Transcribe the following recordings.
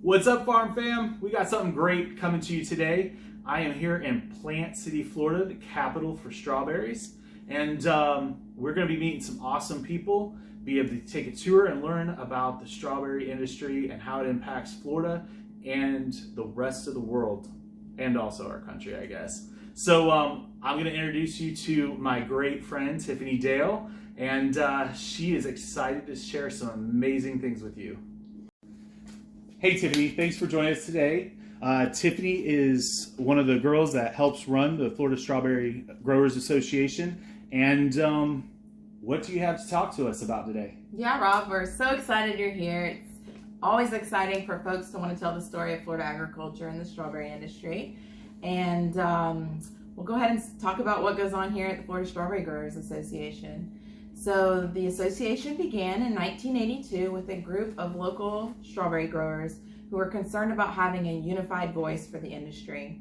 What's up, Farm Fam? We got something great coming to you today. I am here in Plant City, Florida, the capital for strawberries. And we're going to be meeting some awesome people, be able to take a tour and learn about the strawberry industry and how it impacts Florida and the rest of the world, and also our country, I guess. So I'm going to introduce you to my great friend, Tiffany Dale, and she is excited to share some amazing things with you. Hey Tiffany, thanks for joining us today. Tiffany is one of the girls that helps run the Florida Strawberry Growers Association. And what do you have to talk to us about today? Yeah, Rob, we're so excited you're here. It's always exciting for folks to want to tell the story of Florida agriculture and the strawberry industry. And we'll go ahead and talk about what goes on here at the Florida Strawberry Growers Association. So the association began in 1982 with a group of local strawberry growers who were concerned about having a unified voice for the industry.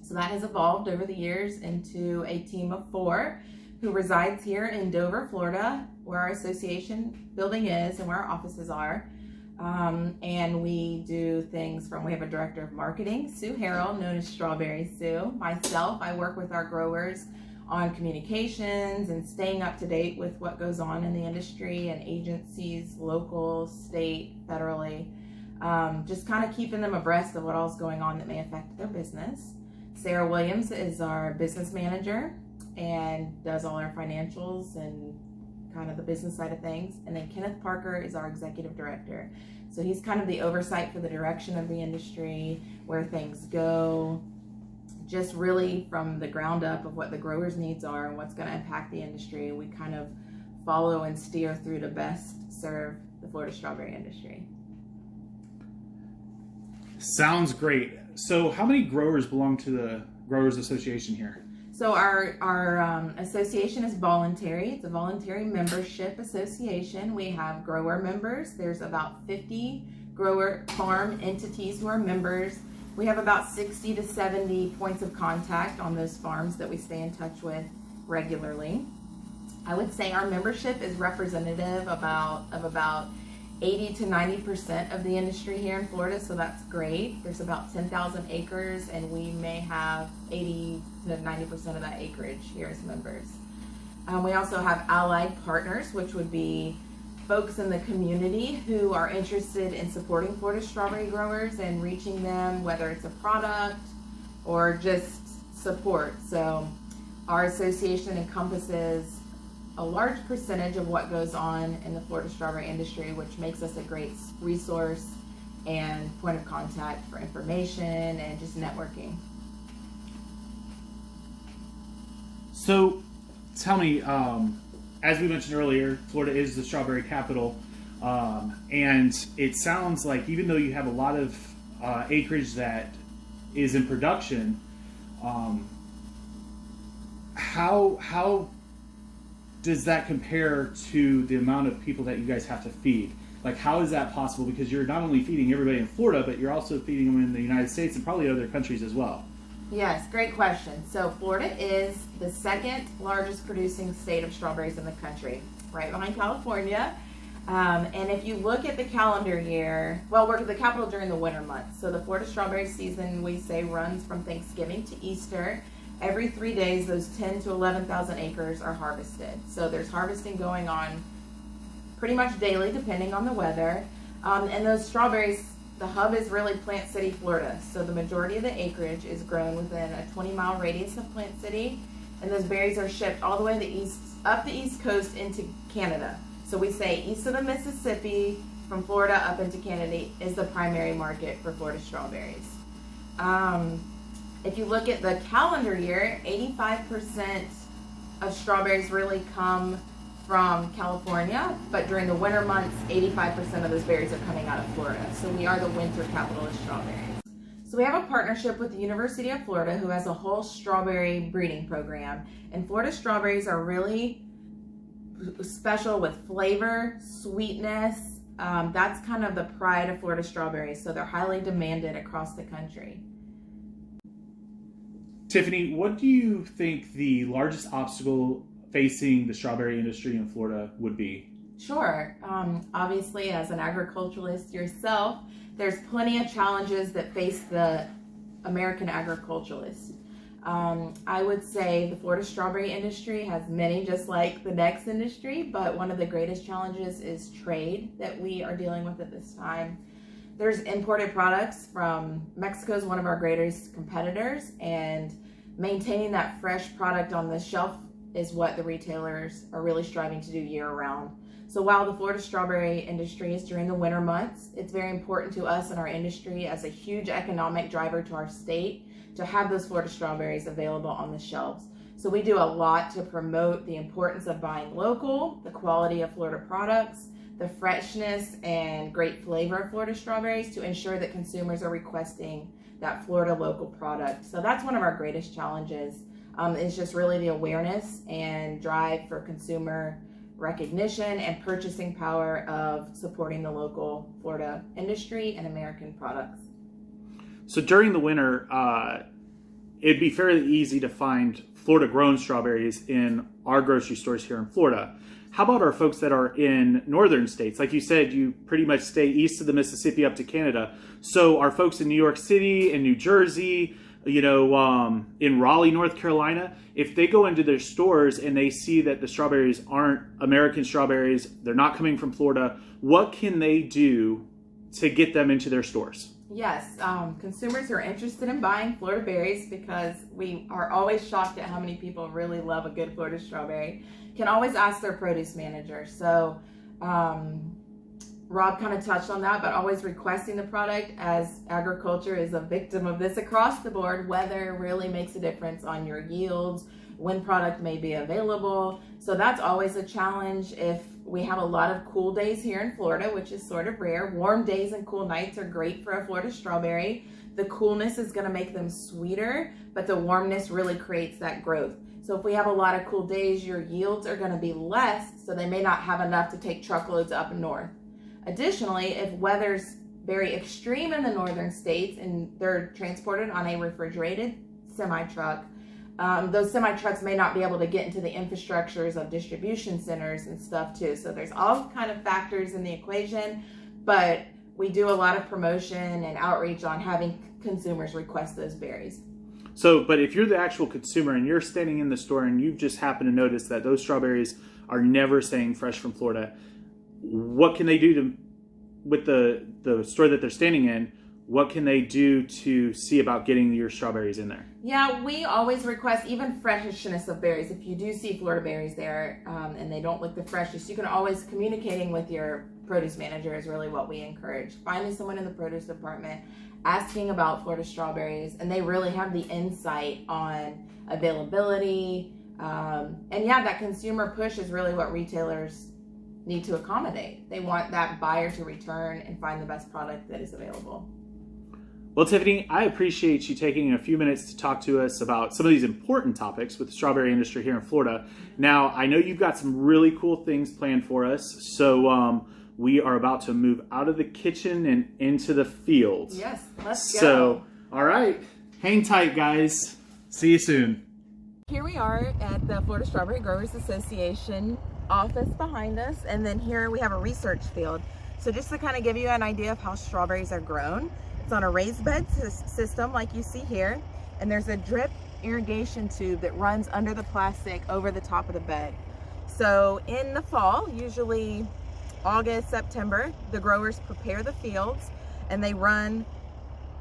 So that has evolved over the years into a team of 4 who resides here in Dover, Florida, where our association building is and where our offices are. And we do things from, we have a director of marketing, Sue Harrell, known as Strawberry Sue. Myself, I work with our growers on communications and staying up to date with what goes on in the industry and agencies, local, state, federally, just kind of keeping them abreast of what all's going on that may affect their business. Sarah Williams is our business manager and does all our financials and kind of the business side of things. And then Kenneth Parker is our executive director. So he's kind of the oversight for the direction of the industry, where things go, just really from the ground up of what the growers' needs are and what's going to impact the industry. We kind of follow and steer through to best serve the Florida strawberry industry. Sounds great. So how many growers belong to the Growers Association here? So our association is voluntary. It's a voluntary membership association. We have grower members. There's about 50 grower farm entities who are members. We have about 60 to 70 points of contact on those farms that we stay in touch with regularly. I would say our membership is representative of about 80 to 90% of the industry here in Florida, so that's great. There's about 10,000 acres, and we may have 80 to 90% of that acreage here as members. We also have allied partners, which would be folks in the community who are interested in supporting Florida strawberry growers and reaching them, whether it's a product or just support. So our association encompasses a large percentage of what goes on in the Florida strawberry industry, which makes us a great resource and point of contact for information and just networking. So tell me, as we mentioned earlier, Florida is the strawberry capital, and it sounds like even though you have a lot of acreage that is in production, how does that compare to the amount of people that you guys have to feed? Like, how is that possible? Because you're not only feeding everybody in Florida, but you're also feeding them in the United States and probably other countries as well. Yes, great question. So Florida is the second largest producing state of strawberries in the country, right behind California. And if you look at the calendar year, well, we're the capital during the winter months. So the Florida strawberry season, we say, runs from Thanksgiving to Easter. Every 3 days, those 10 to 11,000 acres are harvested. So there's harvesting going on pretty much daily, depending on the weather. And those strawberries, the hub is really Plant City, Florida. So the majority of the acreage is grown within a 20-mile radius of Plant City. And those berries are shipped all the way up the East Coast into Canada. So we say east of the Mississippi, from Florida up into Canada, is the primary market for Florida strawberries. If you look at the calendar year, 85% of strawberries really come from California, but during the winter months, 85% of those berries are coming out of Florida. So we are the winter capital of strawberries. So we have a partnership with the University of Florida, who has a whole strawberry breeding program. And Florida strawberries are really special with flavor, sweetness. That's kind of the pride of Florida strawberries. So they're highly demanded across the country. Tiffany, what do you think the largest obstacle facing the strawberry industry in Florida would be? Sure. Obviously, as an agriculturalist yourself, there's plenty of challenges that face the American agriculturalist. I would say the Florida strawberry industry has many, just like the next industry, but one of the greatest challenges is trade that we are dealing with at this time. There's imported products from Mexico is one of our greatest competitors, and maintaining that fresh product on the shelf is what the retailers are really striving to do year round. So while the Florida strawberry industry is during the winter months, it's very important to us in our industry as a huge economic driver to our state to have those Florida strawberries available on the shelves. So we do a lot to promote the importance of buying local, the quality of Florida products, the freshness and great flavor of Florida strawberries to ensure that consumers are requesting that Florida local product. So that's one of our greatest challenges. Is just really the awareness and drive for consumer recognition and purchasing power of supporting the local Florida industry and American products. So during the winter, it'd be fairly easy to find Florida grown strawberries in our grocery stores here in Florida. How about our folks that are in northern states? Like you said, you pretty much stay east of the Mississippi up to Canada. So our folks in New York City and New Jersey, in Raleigh, North Carolina, if they go into their stores and they see that the strawberries aren't American strawberries, they're not coming from Florida, what can they do to get them into their stores? Yes, consumers are interested in buying Florida berries because we are always shocked at how many people really love a good Florida strawberry. Can always ask their produce manager. So Rob kind of touched on that, but always requesting the product, as agriculture is a victim of this across the board. Weather really makes a difference on your yields, when product may be available. So that's always a challenge. If we have a lot of cool days here in Florida, which is sort of rare, warm days and cool nights are great for a Florida strawberry. The coolness is going to make them sweeter, but the warmness really creates that growth. So if we have a lot of cool days, your yields are going to be less, so they may not have enough to take truckloads up north. Additionally, if weather's very extreme in the northern states and they're transported on a refrigerated semi-truck, those semi-trucks may not be able to get into the infrastructures of distribution centers and stuff too. So there's all kind of factors in the equation, but we do a lot of promotion and outreach on having consumers request those berries. So, but if you're the actual consumer and you're standing in the store and you just happen to notice that those strawberries are never staying fresh from Florida, what can they do with the store that they're standing in? What can they do to see about getting your strawberries in there? Yeah, we always request even freshness of berries. If you do see Florida berries there and they don't look the freshest, you can always communicating with your produce manager is really what we encourage. Finding someone in the produce department, asking about Florida strawberries, and they really have the insight on availability. And yeah, that consumer push is really what retailers need to accommodate. They want that buyer to return and find the best product that is available. Well, Tiffany, I appreciate you taking a few minutes to talk to us about some of these important topics with the strawberry industry here in Florida. Now, I know you've got some really cool things planned for us, so we are about to move out of the kitchen and into the fields. Yes, let's go. So, all right, hang tight, guys. See you soon. Here we are at the Florida Strawberry Growers Association office behind us, and then here we have a research field. So just to kind of give you an idea of how strawberries are grown, it's on a raised bed system like you see here, and there's a drip irrigation tube that runs under the plastic over the top of the bed. So in the fall, usually August, September, the growers prepare the fields and they run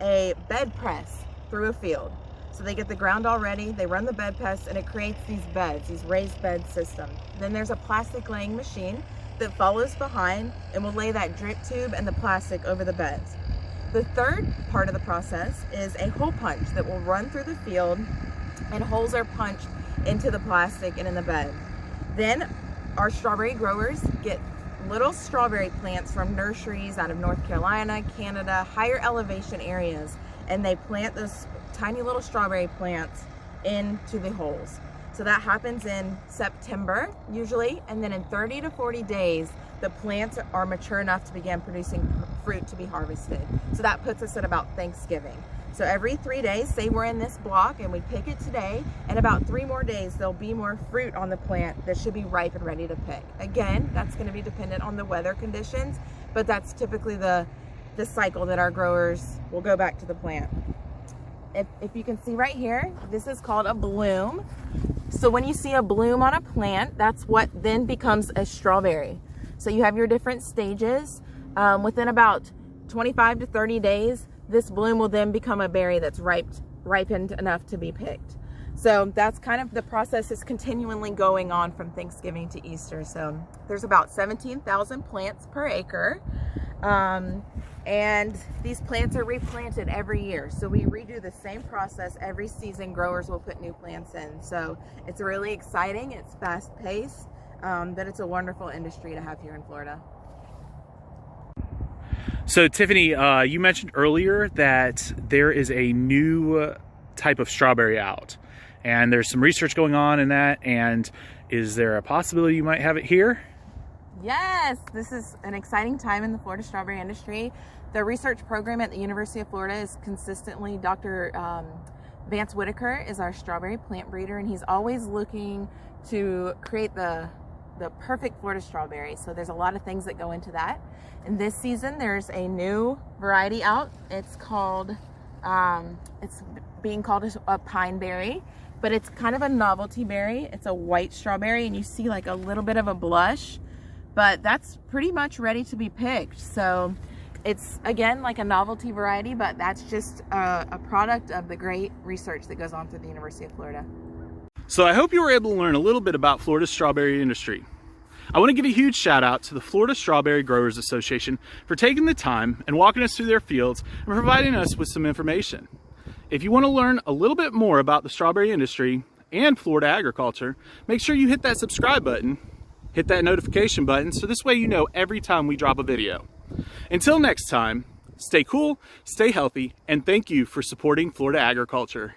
a bed press through a field. So they get the ground all ready, they run the bed press, and it creates these beds, these raised bed systems. Then there's a plastic laying machine that follows behind and will lay that drip tube and the plastic over the beds. The third part of the process is a hole punch that will run through the field, and holes are punched into the plastic and in the bed. Then our strawberry growers get little strawberry plants from nurseries out of North Carolina, Canada, higher elevation areas, and they plant those tiny little strawberry plants into the holes. So that happens in September usually, and then in 30 to 40 days, the plants are mature enough to begin producing fruit to be harvested. So that puts us at about Thanksgiving. So every 3 days, say we're in this block and we pick it today, in about 3 more days, there'll be more fruit on the plant that should be ripe and ready to pick. Again, that's gonna be dependent on the weather conditions, but that's typically the cycle that our growers will go back to the plant. If you can see right here, this is called a bloom. So when you see a bloom on a plant, that's what then becomes a strawberry. So you have your different stages. Within about 25 to 30 days, this bloom will then become a berry that's ripened enough to be picked. So that's kind of the process is continually going on from Thanksgiving to Easter. So there's about 17,000 plants per acre. And these plants are replanted every year. So we redo the same process every season. Growers will put new plants in. So it's really exciting, it's fast paced, but it's a wonderful industry to have here in Florida. So Tiffany, you mentioned earlier that there is a new type of strawberry out, and there's some research going on in that, and is there a possibility you might have it here? Yes, this is an exciting time in the Florida strawberry industry. The research program at the University of Florida is consistently, Dr. Vance Whitaker is our strawberry plant breeder, and he's always looking to create the perfect Florida strawberry. So there's a lot of things that go into that. And this season, there's a new variety out. It's called, it's being called a pine berry, but it's kind of a novelty berry. It's a white strawberry, and you see like a little bit of a blush, but that's pretty much ready to be picked. So it's, again, like a novelty variety, but that's just a product of the great research that goes on through the University of Florida. So I hope you were able to learn a little bit about Florida's strawberry industry. I want to give a huge shout out to the Florida Strawberry Growers Association for taking the time and walking us through their fields and providing us with some information. If you want to learn a little bit more about the strawberry industry and Florida agriculture, make sure you hit that subscribe button, hit that notification button, so this way you know every time we drop a video. Until next time, stay cool, stay healthy, and thank you for supporting Florida agriculture.